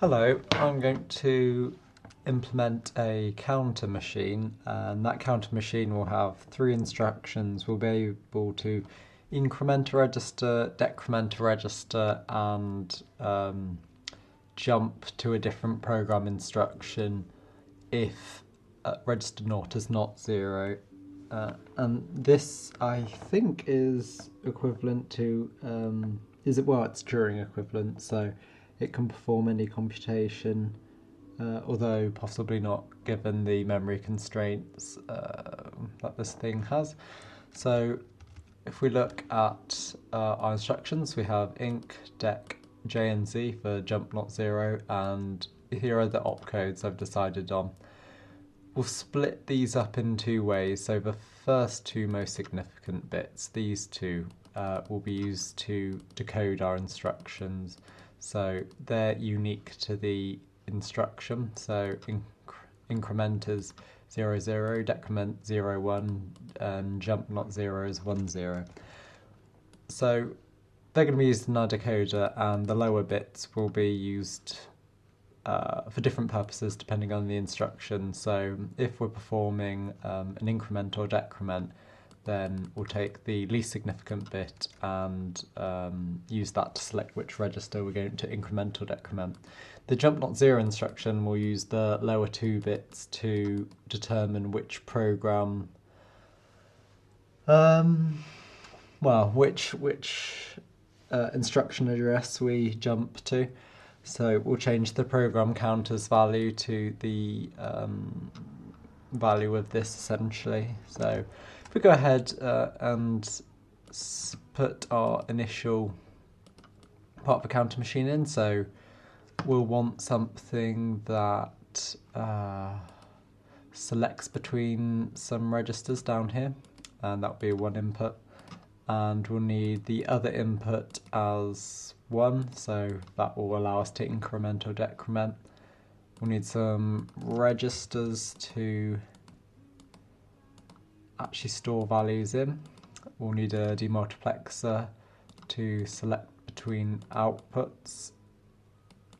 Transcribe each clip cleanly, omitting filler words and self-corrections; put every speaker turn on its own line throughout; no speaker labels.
Hello, I'm going to implement a counter machine, and that counter machine will have three instructions. We'll be able to increment a register, decrement a register, and jump to a different program instruction if register naught is not 0. And this, I think, is equivalent to, it's Turing equivalent, so it can perform any computation, although possibly not given the memory constraints that this thing has. So if we look at our instructions, we have inc, dec, j and z for jump not 0, and here are the opcodes I've decided on. We'll split these up in two ways. So the first two most significant bits, these two, will be used to decode our instructions. So they're unique to the instruction. So increment is 0, 0, decrement 0, 1, and jump not 0 is 1, 0. So they're going to be used in our decoder, and the lower bits will be used for different purposes depending on the instruction. So if we're performing an increment or decrement, then we'll take the least significant bit and use that to select which register we're going to increment or decrement. The jump not 0 instruction will use the lower two bits to determine which program, which instruction address we jump to. So we'll change the program counter's value to the value of this essentially. So if we go ahead and put our initial part of the counter machine in, so we'll want something that selects between some registers down here, and that'll be one input. And we'll need the other input as 1, so that will allow us to increment or decrement. We'll need some registers to actually store values in. We'll need a demultiplexer to select between outputs.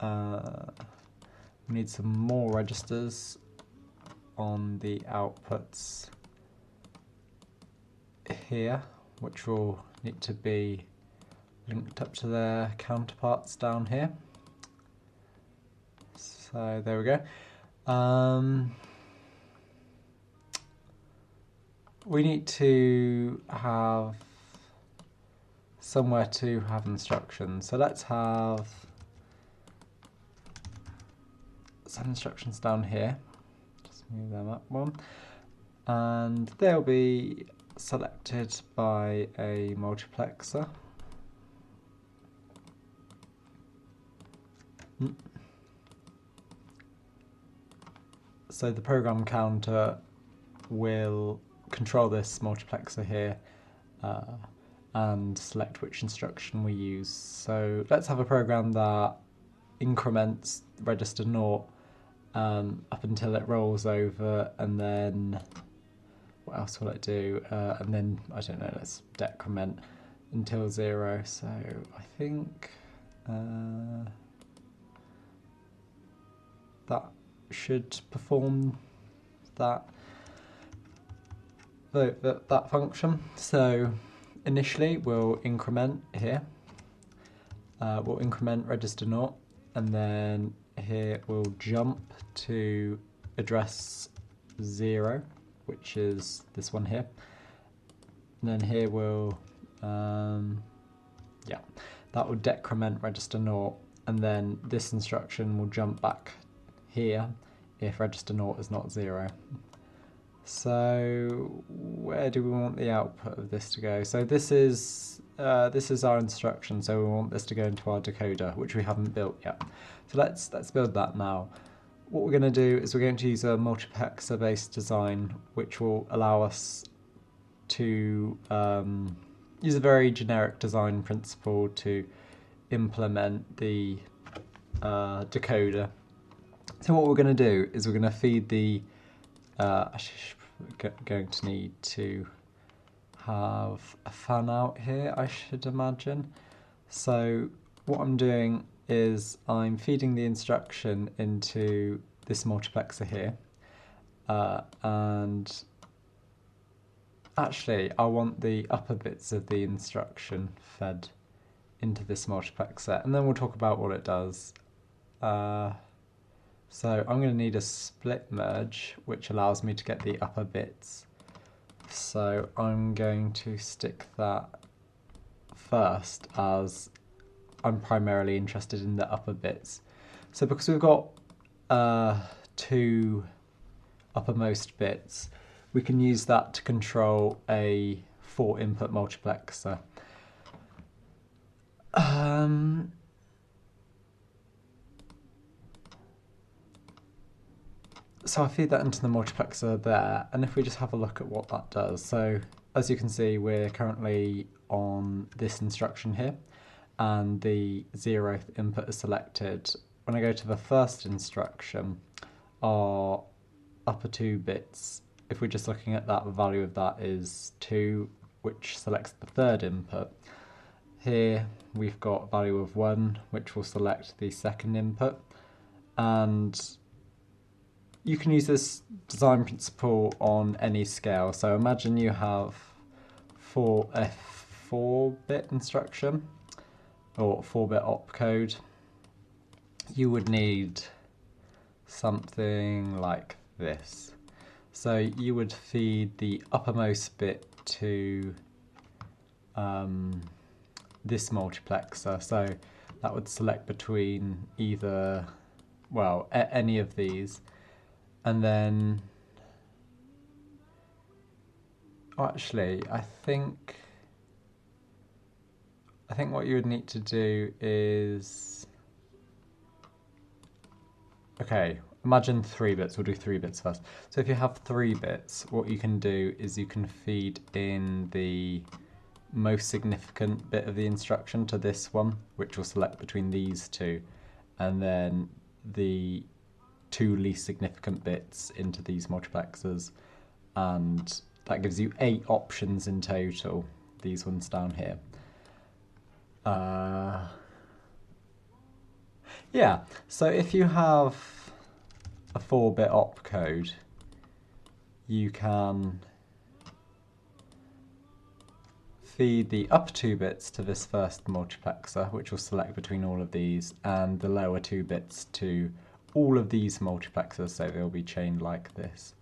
We need some more registers on the outputs here, which will need to be linked up to their counterparts down here. So there we go. We need to have somewhere to have instructions. So let's have some instructions down here. Just move them up one. And they'll be selected by a multiplexer. So the program counter will control this multiplexer here and select which instruction we use. So let's have a program that increments register naught up until it rolls over, and then what else will it do? And then, I don't know, let's decrement until 0. So I think that should perform that function. So initially we'll increment here. We'll increment register naught, and then here we'll jump to address 0, which is this one here. And then here we'll, that will decrement register naught, and then this instruction will jump back here if register naught is not 0. So where do we want the output of this to go? So this is our instruction, so we want this to go into our decoder, which we haven't built yet. So let's build that now. What we're going to do is we're going to use a multiplexer based design, which will allow us to use a very generic design principle to implement the decoder. So what we're going to do is we're going to feed the going to need to have a fan out here, I should imagine. So what I'm doing is I'm feeding the instruction into this multiplexer here, and actually I want the upper bits of the instruction fed into this multiplexer, and then we'll talk about what it does. So I'm going to need a split merge, which allows me to get the upper bits. So I'm going to stick that first, as I'm primarily interested in the upper bits. So because we've got two uppermost bits, we can use that to control a 4-input multiplexer. So I feed that into the multiplexer there, and if we just have a look at what that does. So as you can see, we're currently on this instruction here, and the 0th input is selected. When I go to the first instruction, our upper 2 bits, if we're just looking at that, the value of that is 2, which selects the 3rd input. Here we've got a value of 1, which will select the 2nd input, and you can use this design principle on any scale. So imagine you have a 4-bit instruction or 4-bit opcode. You would need something like this. So you would feed the uppermost bit to this multiplexer. So that would select between either, well, any of these. And then, actually, I think what you would need to do is, okay, imagine 3 bits. We'll do 3 bits first. So if you have 3 bits, what you can do is you can feed in the most significant bit of the instruction to this one, which will select between these two, and then the 2 least significant bits into these multiplexers, and that gives you 8 options in total, these ones down here. Yeah, so if you have a 4-bit opcode, you can feed the upper 2 bits to this first multiplexer, which will select between all of these, and the lower 2 bits to all of these multiplexers, so they'll be chained like this.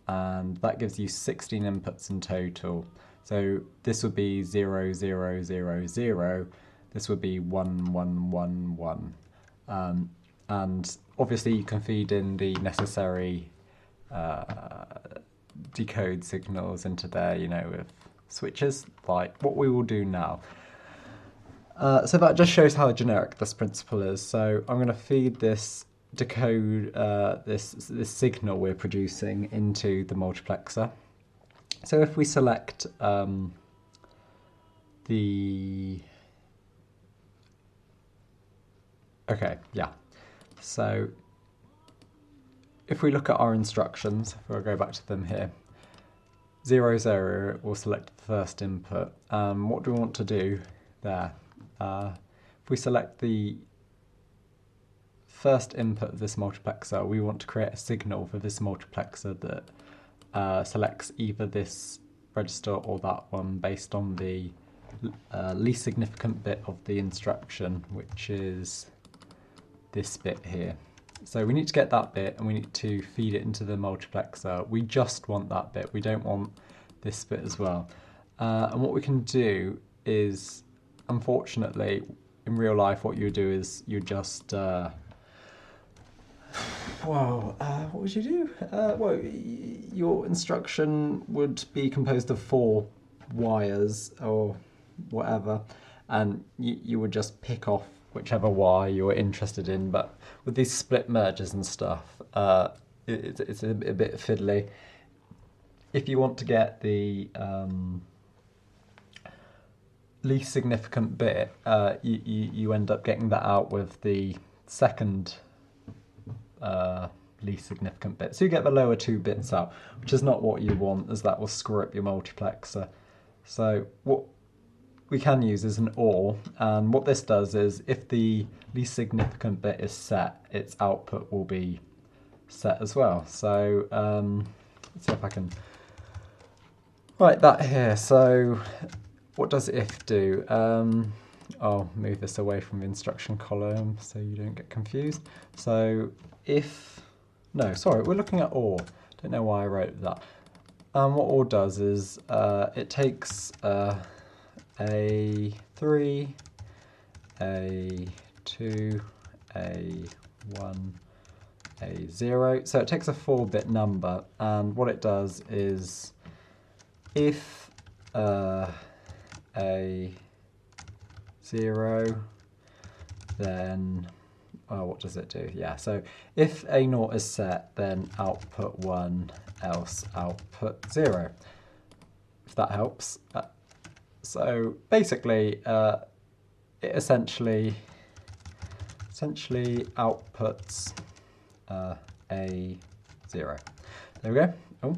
And that gives you 16 inputs in total. So this would be 0, 0, 0, 0. This would be 1, 1, 1, 1. And obviously you can feed in the necessary decode signals into there, you know, with switches, like what we will do now. So that just shows how generic this principle is. So I'm going to feed this decode this signal we're producing into the multiplexer. So if we select so if we look at our instructions, if we'll go back to them here, 0, 0 will select the first input. What do we want to do there? If we select the first input of this multiplexer, we want to create a signal for this multiplexer that selects either this register or that one based on the least significant bit of the instruction, which is this bit here. So we need to get that bit and we need to feed it into the multiplexer. We just want that bit, we don't want this bit as well. And what we can do is, unfortunately, in real life what you do is you just what would you do? Well, your instruction would be composed of 4 wires or whatever, and you would just pick off whichever wire you were interested in. But with these split merges and stuff, it's a bit fiddly. If you want to get the least significant bit, you end up getting that out with the second least significant bit. So you get the lower 2 bits out, which is not what you want, as that will screw up your multiplexer. So what we can use is an OR, and what this does is if the least significant bit is set, its output will be set as well. So let's see if I can write that here. So what does if do? I'll move this away from the instruction column so you don't get confused. So if, no, sorry, we're looking at OR. Don't know why I wrote that. What OR does is it takes A3, A2, A1, A0. So it takes a 4-bit number, and what it does is if A0, then what does it do? Yeah, so if A0 is set, then output 1, else output 0, if that helps. So basically, it essentially outputs A0. There we go. Oh.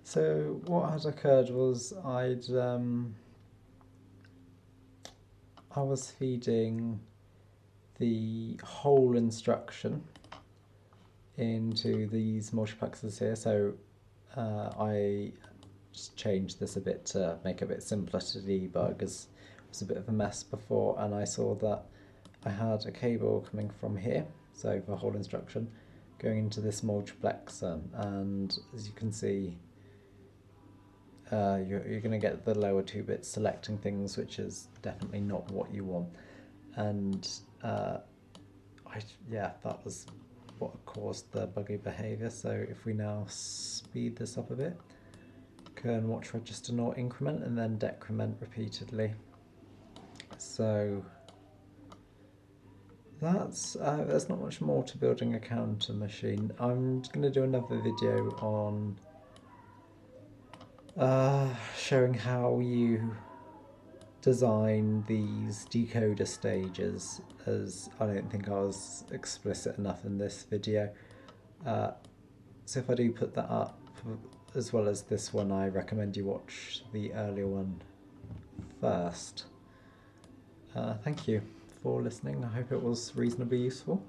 So what had occurred was I was feeding the whole instruction into these multiplexers here. So I just changed this a bit to make it a bit simpler to debug, as it was a bit of a mess before, and I saw that I had a cable coming from here, so the whole instruction, going into this multiplexer, and as you can see, you're going to get the lower two bits selecting things, which is definitely not what you want. And yeah, that was what caused the buggy behavior. So if we now speed this up a bit, kern watch register not increment and then decrement repeatedly. So that's there's not much more to building a counter machine. I'm going to do another video on showing how you design these decoder stages, as I don't think I was explicit enough in this video. So if I do put that up, as well as this one, I recommend you watch the earlier one first. Thank you for listening. I hope it was reasonably useful.